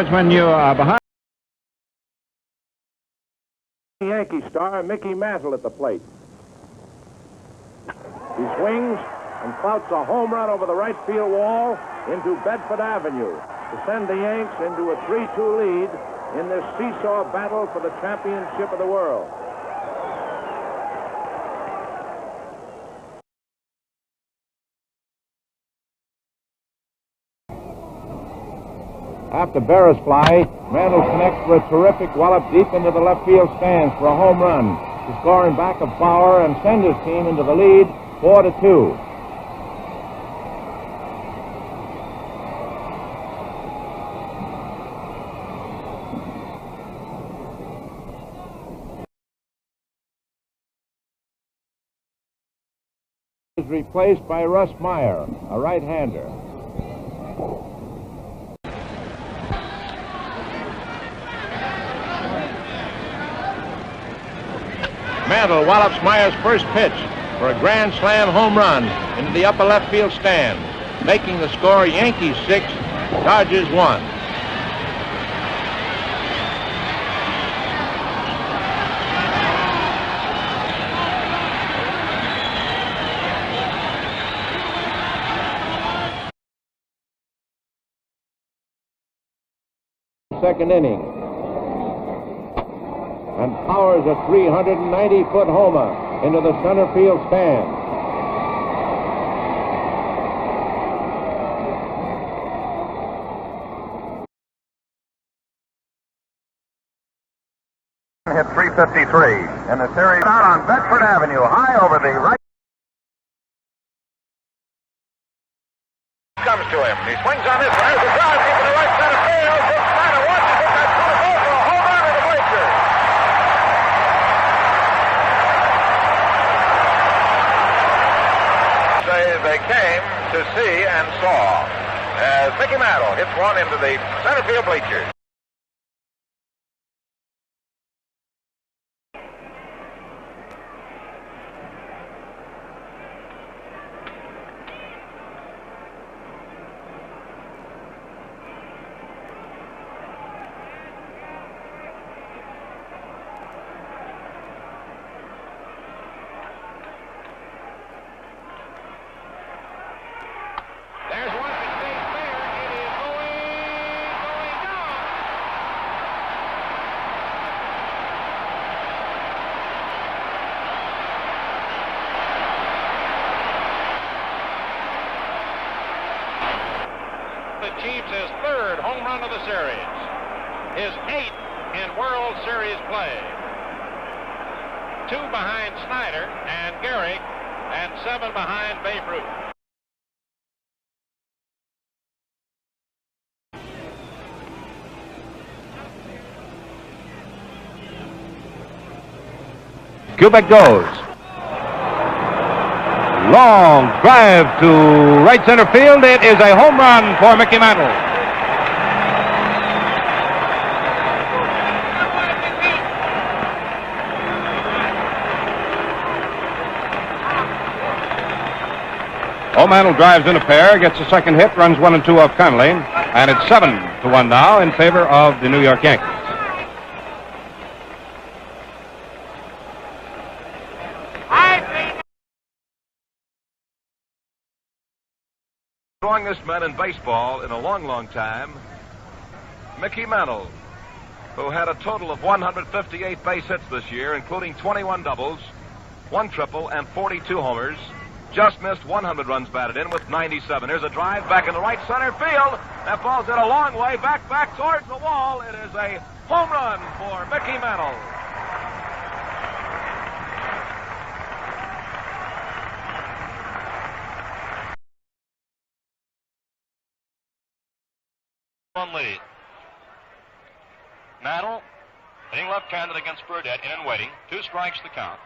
When you are behind. Yankee star Mickey Mantle at the plate. He swings and clouts a home run over the right field wall into Bedford Avenue to send the Yanks into a 3-2 lead in this seesaw battle for the championship of the world. After Barris fly, Mantle connects for a terrific wallop deep into the left field stands for a home run to score in back of Bauer and send his team into the lead 4-2. Is replaced by Russ Meyer, a right-hander. Mantle wallops Meyer's first pitch for a grand slam home run into the upper left field stand, making the score Yankees 6, Dodgers 1. Second inning. And powers a 390-foot homer into the center field stand. Hit 353 in the series out on Bedford Avenue, high over the right. Comes to him. He swings on this one. There's a drive deep in the right center field. Dick Snyder watches it. That's going to go for a home run in the bleachers. They came to see and saw as Mickey Mantle hits one into the center field bleachers. Achieves his third home run of the series, his 8th in World Series play. 2 behind Snyder and Gehrig, and 7 behind Babe Ruth. Kubek goes. Long drive to right center field. It is a home run for Mickey Mantle. Mantle drives in a pair, gets a second hit, runs 1 and 2 off Connolly, and it's 7-1 now in favor of the New York Yankees. Strongest man in baseball in a long, long time, Mickey Mantle, who had a total of 158 base hits this year, including 21 doubles, 1 triple, and 42 homers, just missed 100 runs batted in with 97. Here's a drive back in the right center field. That ball's in a long way, back towards the wall. It is a home run for Mickey Mantle. Lead. Mantle hitting left-handed against Burdett, in and waiting. 2 strikes the count.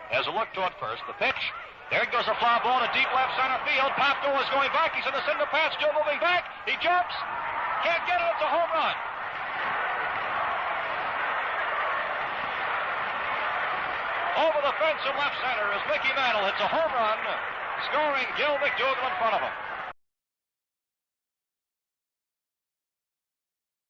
Has a look toward first. The pitch. There goes a fly ball to deep left center field. Popko is going back. He's in the center path, still moving back. He jumps. Can't get it. It's a home run. Over the fence in left center as Mickey Mantle hits a home run, scoring Gil McDougal in front of him.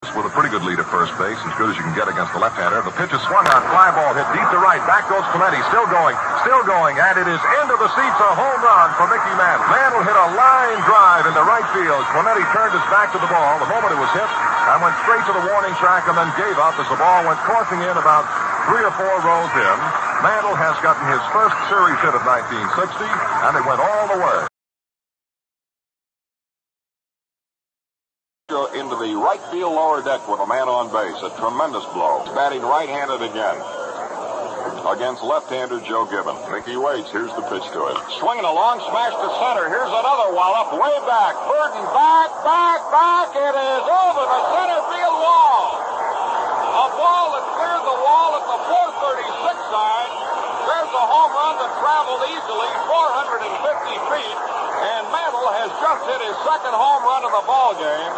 With a pretty good lead at first base, as good as you can get against the left-hander. The pitch is swung on, fly ball hit deep to right. Back goes Clemente, still going, and it is into the seats, a home run for Mickey Mantle. Mantle hit a line drive into right field. Clemente turned his back to the ball the moment it was hit and went straight to the warning track and then gave up as the ball went coursing in about 3 or 4 rows in. Mantle has gotten his first series hit of 1960, and it went all the way into the right field lower deck with a man on base. A tremendous blow. Batting right-handed again against left-hander Joe Gibbon. Mickey waits. Here's the pitch to it. Swinging a long smash to center. Here's another wallop way back. Burton back. It is over the center field wall. A ball that cleared the wall at the 436 side. There's a home run that traveled easily 450 feet. And Mantle has just hit his second home run of the ball game.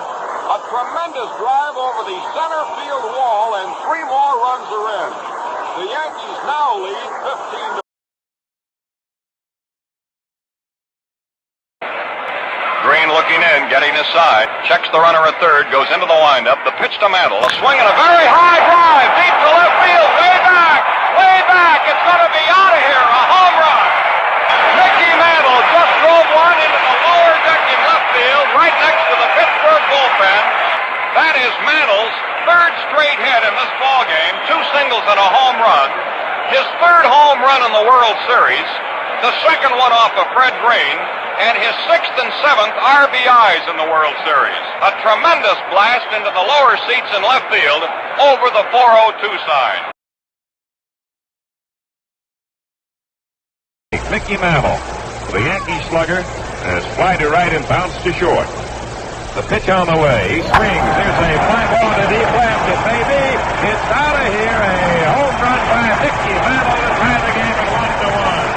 A tremendous drive over the center field wall, and 3 more runs are in. The Yankees now lead 15 to... Green looking in, getting his side, checks the runner at third, goes into the windup. The pitch to Mantle, a swing and a very high drive, deep to left field, way back. It's going to be out of here, a home run. Mickey Mantle just drove one into the lower deck in left field, right next to the Pittsburgh bullpen. That is Mantle's third straight hit in this ballgame, 2 singles and a home run. His third home run in the World Series, the second one off of Fred Green, and his 6th and 7th RBIs in the World Series. A tremendous blast into the lower seats in left field over the 402 side. Mickey Mantle, the Yankee slugger, has fly to right and bounced to short. The pitch on the way. He swings. There's a fly ball to deep left. It may be. It's out of here. A home run by Mickey Mantle to tie the game at 1-1.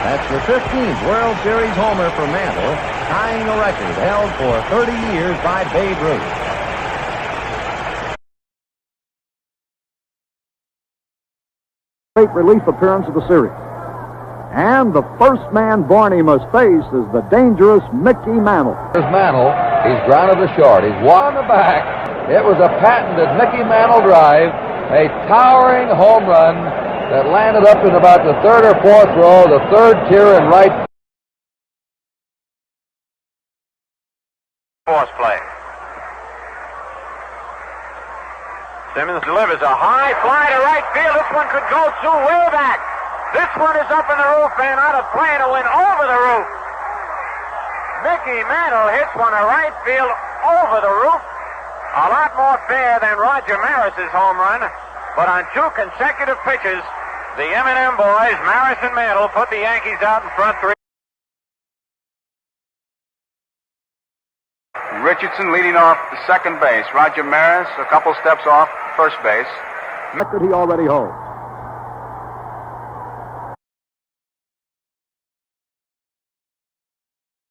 That's the 15th World Series homer for Mantle, tying the record held for 30 years by Babe Ruth. Great relief appearance of the series. And the first man Barney must face is the dangerous Mickey Mantle. Here's Mantle. He's grounded to short. He's one on the back. It was a patented Mickey Mantle drive, a towering home run that landed up in about the 3rd or 4th row, the 3rd tier in right. Force play. Simmons delivers a high fly to right field. This one could go way back. This one is up in the roof and out of play to win over the roof. Mickey Mantle hits one to right field over the roof. A lot more fair than Roger Maris's home run. But on 2 consecutive pitches, the M&M boys, Maris and Mantle, put the Yankees out in front 3. Richardson leading off the second base. Roger Maris a couple steps off first base. That he already holds.